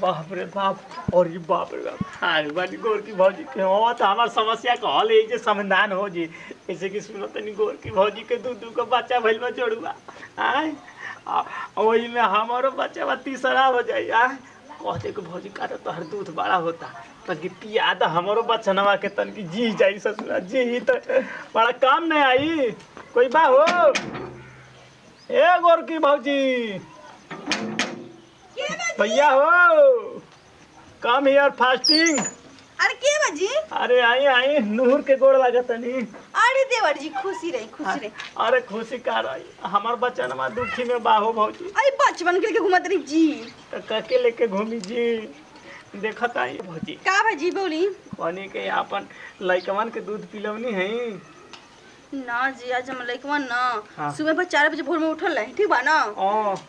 बाप रे बाप और ये बाप रे बाप आगे बानी गोर की भौजी के हो तो हमार समस्या का हल है जे समाधान हो जी। ऐसे कि सुनो तनी गोर की भौजी के दू का बच्चा भइल बा जोड़ुआ आय वही में हमारो बच्चा बा तीसरा हो जाई आय कहते कि भौजी का तो हर दूध बड़ा होता तनकी पिया द हमारो बच्चा नवा के तनकी जी जाई ससुरा जी तो बड़ा काम नहीं आई कोई बा हो ए गोर की भौजी भैया हो कम हियर फास्टिंग। अरे के बाजी? अरे आई आई नूर के गोड़ लागत नहीं। अरे देवर जी खुशी रही खुशी रही। अरे खुशी का रही हमार बच्चा नमा दुखी में बाहो भौजी। अरे बचपन के लेके घूमत रही जी। तो कके लेके घूमी जी देखत आई भौजी। का भाजी बोली? पानी के अपन लइकवन के दूध पिलवनी है ना जी आज हम लइकवा ना हाँ। सुबह पर 4 बजे भोर में उठल रही ठीक बा ना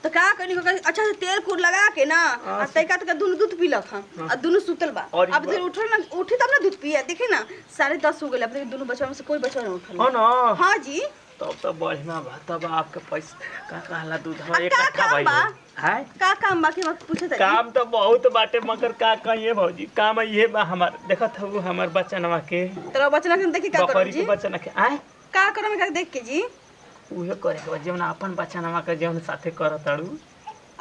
तो का कनी अच्छा से तेल कूर लगा के ना आ तैका तक दूध पीलक हां आ दोनों सुतल बा अब देर उठल ना उठी तब ना दूध पिया देखे ना 10:30 हो गेल अब दोनों बच्चा में से कोई बच्चा नहीं उठल हां ना हां जी तब तो बढ़िया बा तब आपके पैसा का कहला दूध हम एक इकट्ठा भाई है का काम बाकी वक्त पूछे काम तो बहुत बाटे मगर का कहिए भौजी काम ये बा हमार देखत हो हमार बच्चा नवा के तेरा बच्चा के देखी का करो जी बच्चा के आए का करे में का देख के जी उहे करे के जेवन अपन बच्चा नवा के जेवन साथे करताड़ू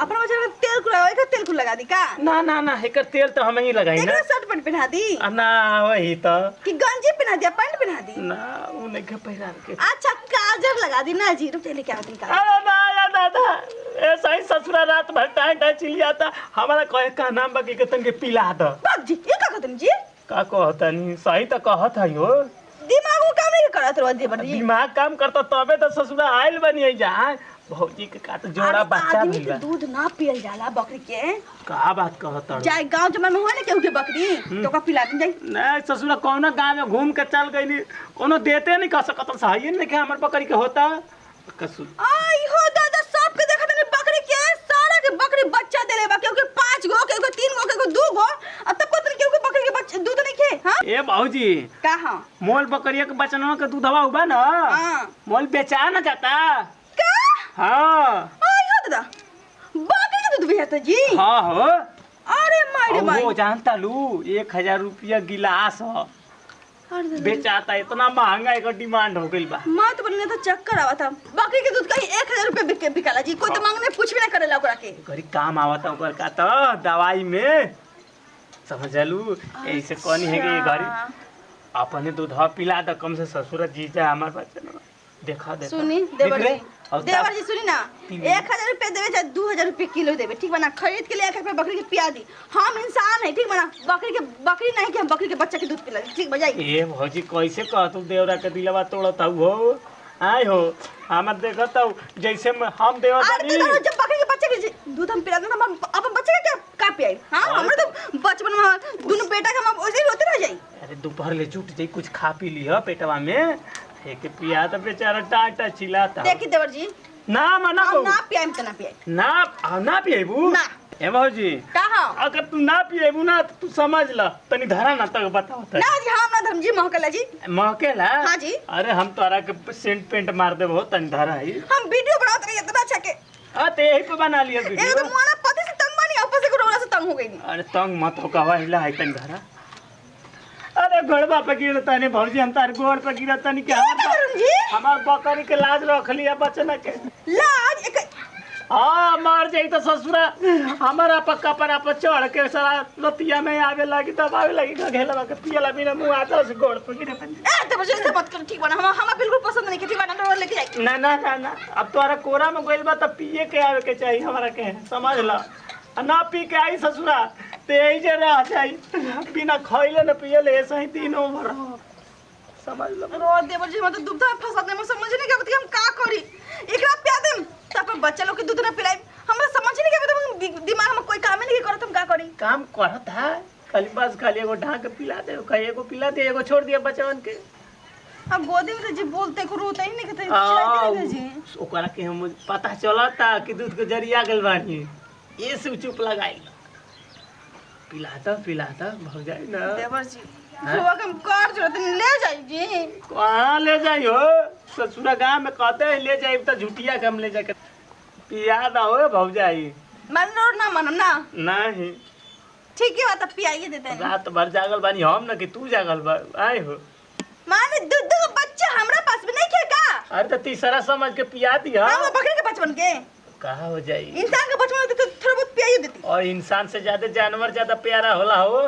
अपन बच्चा के तेल कुलावे का तेल कुल लगा दी का ना ना ना एकर तेल तो हम ही लगाई ना शर्ट पैंट पहना दी ना वही तो कि गंजी पहना दिया पैंट पहना दी ना उ नहीं के पहिरा के अच्छा काजल लगा दी ना जी रुपए लेके आवती का अरे ना या दादा ऐसा ही ससुरा रात भर टाइम चिली आता हमारा कहे का नाम बाकी के तन के पिला द बाप जी ये का कहतन जी का कहतनी सही तो कहत है हो दिमाग को काम नहीं करत रहो दे बड़ी दिमाग काम करता तबे तो ससुरा आइल बनी जा भौजी के का तो जोड़ा बच्चा मिल बा दूध ना पियल जाला बकरी के का बात कहत है जाय गांव जमा में हो ना केहू के बकरी तो का पिला दिन जाई नहीं ससुरा कौनो गांव में घूम के चल गईली कोनो देते नहीं कह सकत सही नहीं के हमर बकरी के होता कसु आई हो दादा सब के देखत नहीं बकरी के सारा के बकरी बच्चा देले बा केहू के 5 गो केहू के 3 गो केहू के 2 गो अब तक पता नहीं केहू के बकरी के बच्चा दूध नहीं खे हां ए बाबूजी का हां मोल बकरिया के बचनवा के दूधवा हुआ ना हां मोल बेचा ना जाता का हां आई हो दादा बकरी के दूध बेचता जी हां हो अरे मारे मारे वो जानता लू 1000 रुपया गिलास हो बेचाता इतना महंगा एक डिमांड हो गई बा मां तो बोलने तो चक्कर आवा था बकरी के दूध का 1000 रुपए बिकाला जी कोई तो मांगने कुछ भी ना करेला ओकरा के घरी काम आवता ओकर का तो दवाई में समझलू ऐसे कोनी है कि घरी अपने दूधवा पिला द कम से ससुर जी जा हमार बच्चा देखा दे सुनी देवर जी सुनी ना 1000 रुपए देवे चाहे 2000 रुपए किलो देवे ठीक बना खरीद के ले 1000 रुपए बकरी के पिया दी हम इंसान है ठीक बना बकरी नहीं कि हम बकरी के बच्चा के दूध पिला ठीक बजाई ए भौजी कैसे कह तू देवरा के दिलवा तोड़त हो आय हो हम देखत हो जैसे हम देवा अरे तो जब बकरी के बच्चे के दूध हम पिला दे हम अपन बच्चे के का पियाई हां हमरे तो बचपन में दोनों बेटा के हम ओसे रोते रह जाई अरे दोपहर ले छूट जाई कुछ खा पी लिया पेटवा में एक पिया तो बेचारा टाटा चिल्लाता देखी देवर जी ना मना को ना पियाई त ना पियाई ना पिएबू ना ए भौजी कहां अगर तू ना पिएबू ना तो तू समझ ल तनी धरा ना तक बताओ त ना जी हम ना धर्म जी महकला जी महकेला हां जी अरे हम तोरा के सेंट पेंट मार देबो तनी धरा ही हम वीडियो बनावत रही इतना अच्छा के ते यही पे बना लिया वीडियो एक तो मोना पति से तंग बानी ऊपर से कोरोना से तंग हो गई अरे तंग मत हो कवा हिला है तनी धरा अरे घोड़वा पे गिरता नहीं भौजी हम तार गोड़ पे गिरता नहीं क्या हमार बकरी के लाज रख लिया बचना के लाज एक हाँ मार जाई तो ससुरा हमारा पक्का पर चढ़ के सारा लतिया में आवे लगी तब आवे लगी घेलवा के पियला बिना मुंह आता से गोड़ पे गिरे ए तो बजे से बात कर ठीक बना हम बिल्कुल पसंद नहीं के ठीक बना लेके जाई ना ना ना ना अब तोरा कोरा में गइल बा त पिए के आवे के चाहिए हमरा के समझ ला ना पी के आई ससुरा ते ही जे रह जाई बिना खइले न पियले ऐसे ही तीनों भर समझ लो रो देवर जी मतलब दूध फसाने में समझ नहीं के हम का करी एकरा पिया देम तब बच्चा लोग के दूध ना पिलाई हमरा समझ नहीं के दिमाग में कोई काम नहीं करत हम का करी काम करत है खाली बस खाली एगो ढाक के पिला दे एगो पिला दे एगो छोड़ दिया बचवन के अब गोदी में जी बोलते को रोता ही नहीं कहते चिल्लाते जी ओकरा के हम पता चलता कि दूध के जरिया गेल बानी ये से चुप लगाई पिलाता भग जाए ना देवर जी सुबह के हम कर जरूरत ले जाई जी कहां ले जाइयो ससुरा गांव में कहते हैं ले जाई त झुटिया के हम ले जाके पिया दा हो भग जाई मन ना मनम ना नहीं ठीक है बात अब पियाइए देते हैं। रात भर जागल बानी हम ना कि तू जागल बा आए हो। माने दूध का बच्चा हमरा पास में नहीं क्या का? अरे तो तीसरा समझ के पिया दिया। हम बकरी के बचपन के कहाँ हो जाई। इंसान के बचपन में तो थोड़ा बहुत पियाइए देती। और इंसान से ज्यादा जानवर ज्यादा प्यारा होला हो।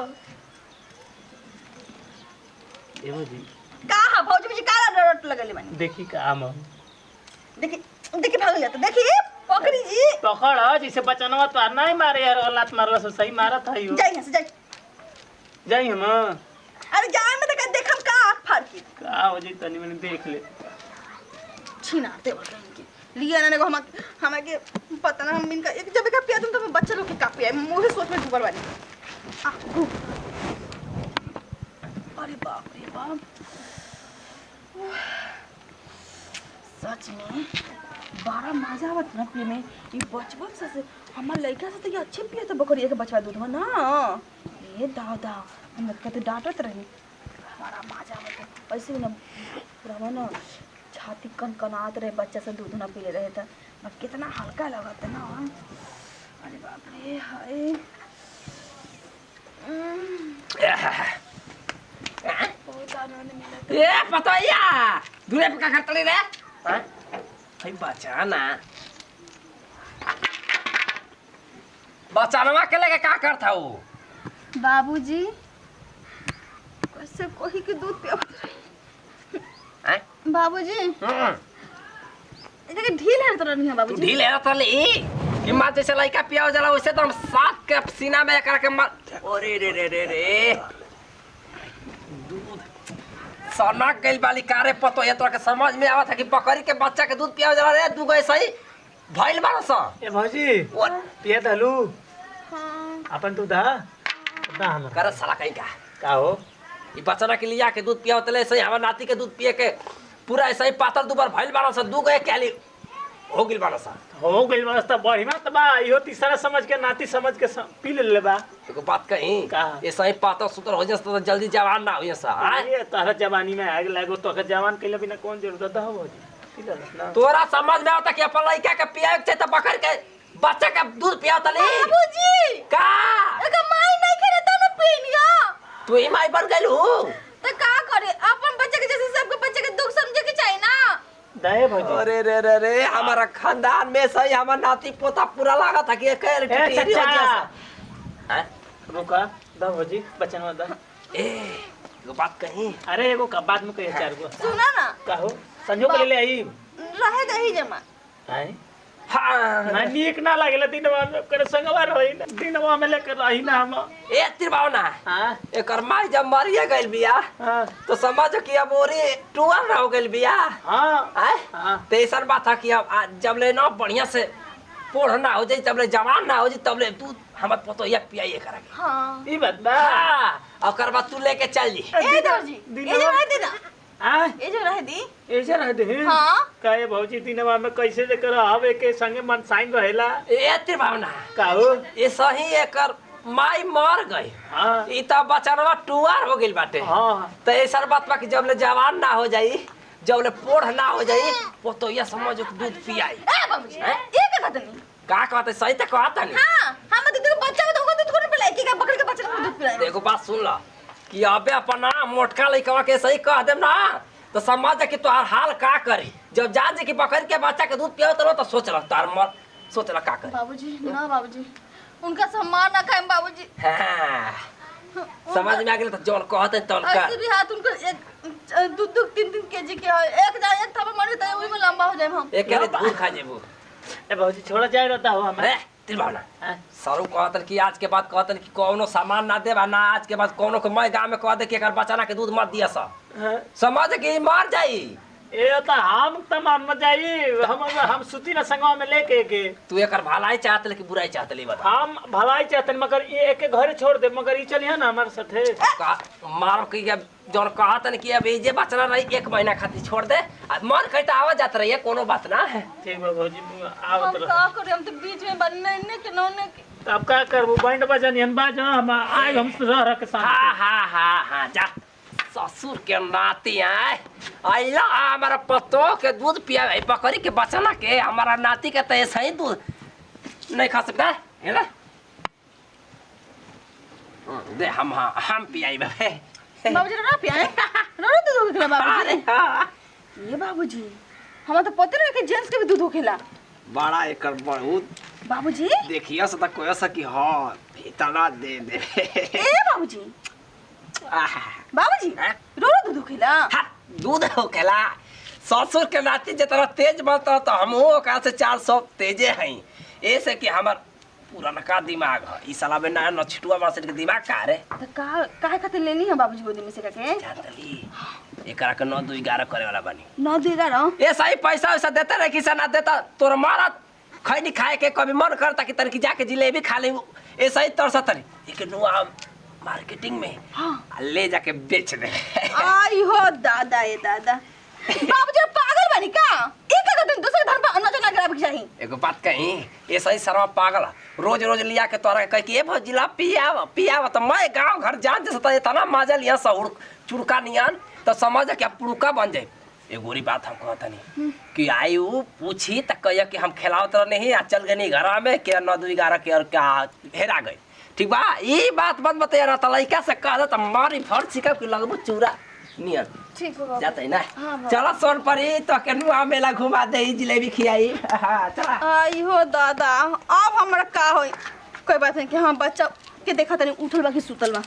ए भौजी का है भौजी मुझे काला डॉट लगले बानी। देखी काम हम देखी देखी भाग जाता देखी बकरी जी। पकड़ जैसे बचनवा तो नहीं मारे यार लात मारला से सही मारत है यो। जाई यहाँ से जाई हम अरे जाए में तो देखम का आँख फाड़ के का हो जाई तनी मैंने देख ले छीनाते बोल रहे हैं लिया ना हमें के पता ना हम इनका एक जब का पिया तुम तो मैं बच्चा लोग की का पिया मुझे सोच में डूबर वाली अरे बाप रे बाप सच में बड़ा मजा आवत ना पिए में ये बचपन से हमार लड़का से तो ये अच्छे पिए तो बकरिया के बचवा दूध ना ये दादा हम कहते डांटत रही बड़ा मजा आवत ऐसे ना पूरा ना छाती कनकनात रहे बच्चा से दूध ना पीले रहे था अब कितना हल्का लगता ना। अरे बाप रे हाय बहुत आनंद मिला। ए पतैया दूरे पे का करतली रे हां भाई बचानवा के लेके का करता हूँ बाबूजी कैसे कोही के दूध पियावत रही बाबूजी इधर ढील है तो नहीं है तू बाबूजी। ढील है तो ले कि मां जैसे लड़का पियाव जाला वैसे तो हम साथ के सीना में कर के मार अरे रे रे रे रे दूध सना गइल वाली कारे पतो ये तोरा के समझ में आवत है कि बकरी के बच्चा के दूध पियाव जाला रे दूगो ऐसे ही भइल बारस ए भौजी पिया दलू हाँ अपन दूध हा ना हम कर साला कहीं का हो ई बचना के लिया के दूध पियाव तले ऐसे हमर नाती के दूध पिए के पूरा ऐसे ही पातर दुबर भइल बारस दूगो एक कैली हो गिल बारस हो गइल व्यवस्था बढ़िया त बा इहो तीसरा समझ के नाती समझ के पी ले बा। एगो बात कही का? ऐसे ही पातर सुतर हो जस तो जल्दी जवान ना होय सा अरे तहरा जवानी में आग लागो तो के जवान कइले बिना कौन जरूरत है भौजी पी ले ना। तोरा समझ में आवता कि अपन लड़का के पियावे के त बकर के बच्चा के दूध पिया तले बाबूजी का एका माई नहीं करे त न पीनिया तू ही माई बन गइल हो त का करे अपन बच्चे के जैसे सबके बच्चे के दुख समझे के चाहिए ना। दे भौजी अरे रे रे रे हमारा खानदान में सही हमार नाती पोता पूरा लगा था कि एक टिटी हो जैसा हैं रुका दा भौजी बचनवा दा। ए एगो बात कही अरे एगो का बाद में कहे चार गो सुना ना कहो संजोग ले ले आई रहे दही जमा हैं हां ना नीक ना लागले दिनवा में कर संगवा रही ना दिनवा में लेकर रही ना हम ए तिरबावना हां एकर माई जब मरिए गइल बिया हां तो समझ कि अब ओरी टुअर ना हो गइल बिया हां हैं हां तेसर बात है कि अब जब ले ना बढ़िया से पोढ़ ना हो जाई तब ले जवान ना हो जाई तब ले दूध हमर पोतो एक पियाई करेंगे हां ई बात बा हां ओकर बाद तू लेके चल जी ए दर्जी ए जो रहे दी ना हां ए जो रहे दी ऐसे रह दे हां काहे भौजी दिनवा में कैसे लेकर आवे के संगे मन साइन रहेला ए तिरबावना काहो ये सही एकर माई मर गई हां ई त बचनवा टुअर हो गइल बाटे हां तो ऐसा बात बा कि जब ले जवान ना हो जाई जब ले पोढ़ ना हो जाई वो तो ये समझो कि दूध पियाई ए बाबूजी ये का कहत नहीं का कहते सही त कहता नहीं हां हम दूध के बच्चा में तो दूध को पिलाई की का बकरी के बच्चा को दूध पिलाई। देखो बात सुन ला कि अबे अपना मोटका लइकवा के सही कह देम ना तो समझ कि तोहार हाल का करी जब जान जे कि बकरी के बच्चा के दूध पियो तो सोच रहा तार मर सोच रहा का करी बाबूजी ना बाबूजी उनका सम्मान ना खाएं बाबूजी। हां समझ में आ गेल तो जौन कहते तौन का ऐसे भी हाथ उनको एक दूध 3-3 केजी के एक थापा मारे त ओई में लंबा हो जाए हम एक के दूध खा जेबू ए भौजी छोड़ा जाए रहता हो हमें अरे तिरभावना सारू कहतन कि आज के बाद कहतन कि कोनो सामान ना देबा ना आज के बाद कोनो को मैं गांव में कह दे कि एकर बचाना के दूध मत दिया सा समझ कि मर जाई ए त हम तमाम न जाई हम सुती न संगवा में लेके के तू एकर भलाई चाहत ले कि बुराई चाहत ले बता हम भलाई चाहते मगर ये एक घर छोड़ दे मगर ई चलिए ना हमारे साथे मार के जौन कहतन कि अब ये बचना रही 1 महीना खातिर छोड़ दे मन कहिता आवा जात रही कोनो बात ना है ठीक बा भौजी हम आवत का करे हम तो बीच में बनने ने के नोने के अब का करबो बैंड बजन बाज हम आए हम रह के साथ हां हां हां हां जा ससुर के नाती आए आइला हमारा पतो के दूध पिया बकरी के बचना के हमारा नाती के तो ऐसा ही दूध नहीं खा सकता है ना दे हम पियाई बे बाबूजी ना पियाए रोरो दूध होखेला बाबूजी ये बाबूजी हमरा तो पते नहीं कि जेंट्स के भी दूध होखेला बड़ा एकर बहुत बाबूजी देखिए से त कोई सकी हां इतना दे दे ए बाबूजी बाबूजी रोरो दूध होखेला हां दूध होखेला ससुर के नाती जितना तेज बनता तो हमहू ओकरा से 400 तेजे हई ऐसे कि हमर पुराना का दिमाग है ई साला में नया नछटुआ मास्टर के दिमाग का रे तो काहे खातिर लेनी है बाबूजी गोदी में से के जानतली एकरा के 9 2 11 करे वाला बानी 9 2 11 ए सही पैसा वैसा देते रहे कि ना देता तोर मारा खैनी खाए के कभी मन करता कि तनकी जाके जिलेबी खा ले ए सही तरसा तरी एक नुआ मार्केटिंग में हां ले जाके बेच दे आई हो दादा ए दादा बाबूजी पागल बनी का एक का दिन दूसरे धर्म पर अन्ना जना करावे के चाहिए एगो बात कही ए सही सरवा पागल रोज रोज लिया के तोरा कह के ए भजिला पियाव तो मैं गांव घर जान जैसे तो इतना मजा लिया सहुड़ चुड़का नियान तो समझ के पुड़का बन जाए एगो गोरी बात हम कहत नहीं कि आयु पूछी त कह कि हम खिलावत नहीं आ चल गनी घर में के 9 2 11 के और क्या हेरा गए ठीक बा ई बात बंद बतैया ना त लइका से कह त मारी फड़ सिका के लगबो चूड़ा नियन ठीक हो जाते ना हां चलो सोन परी तो केनुआ मेला घुमा दे जिलेबी खियाई हां चला आई हो दादा अब हमरा का होई कोई बात नहीं कि हां बच्चा के देखा तनी उठल बा कि सुतल बा